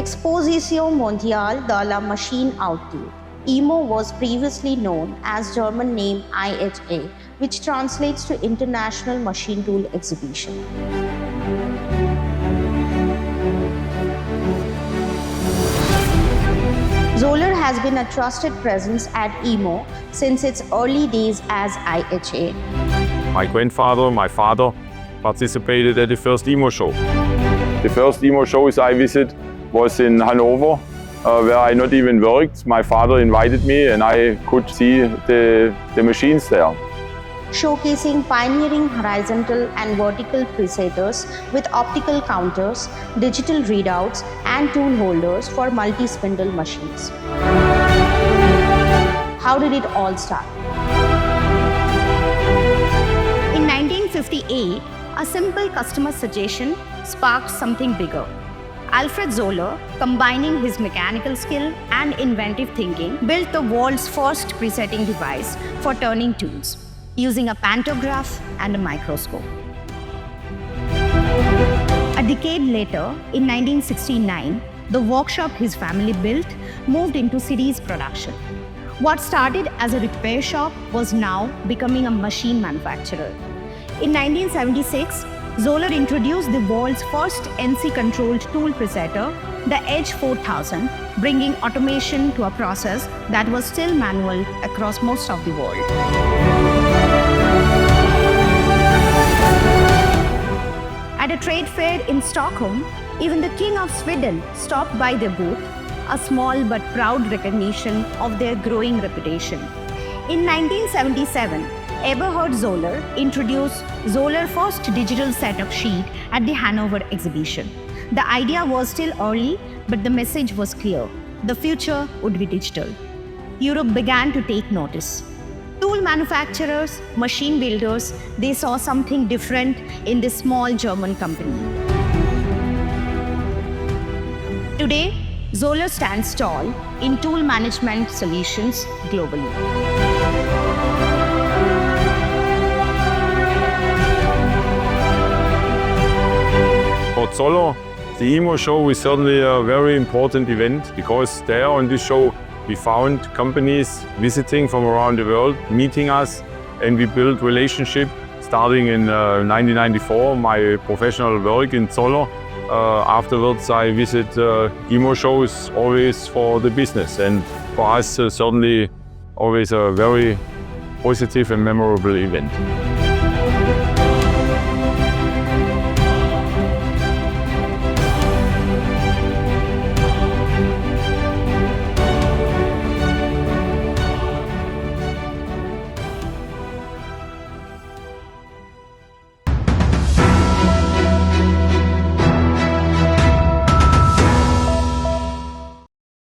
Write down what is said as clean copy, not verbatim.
Exposition Mondiale de la Machine Outdoor. EMO was previously known as German name IHA, which translates to International Machine Tool Exhibition. Zoller has been a trusted presence at EMO since its early days as IHA. My grandfather, my father participated at the first EMO show. The first EMO shows I visited was in Hannover, where I not even worked. My father invited me and I could see the machines there. Showcasing pioneering horizontal and vertical preseters with optical counters, digital readouts, and tool holders for multi-spindle machines. How did it all start? In 1958, a simple customer suggestion sparked something bigger. Alfred Zoller, combining his mechanical skill and inventive thinking, built the world's first presetting device for turning tools, using a pantograph and a microscope. A decade later, in 1969, the workshop his family built moved into series production. What started as a repair shop was now becoming a machine manufacturer. In 1976, Zoller introduced the world's first NC-controlled tool presetter, the Edge 4000, bringing automation to a process that was still manual across most of the world. At a trade fair in Stockholm, even the King of Sweden stopped by their booth, a small but proud recognition of their growing reputation. In 1977, Alfred Zoller introduced Zoller's first digital setup sheet at the Hannover exhibition. The idea was still early, but the message was clear. The future would be digital. Europe began to take notice. Tool manufacturers, machine builders, they saw something different in this small German company. Today, Zoller stands tall in tool management solutions globally. For Zoller, the EMO show is certainly a very important event because there on this show we found companies visiting from around the world, meeting us, and we built relationship. Starting in 1994, my professional work in Zoller. Afterwards, I visit EMO shows always for the business, and for us, certainly always a very positive and memorable event.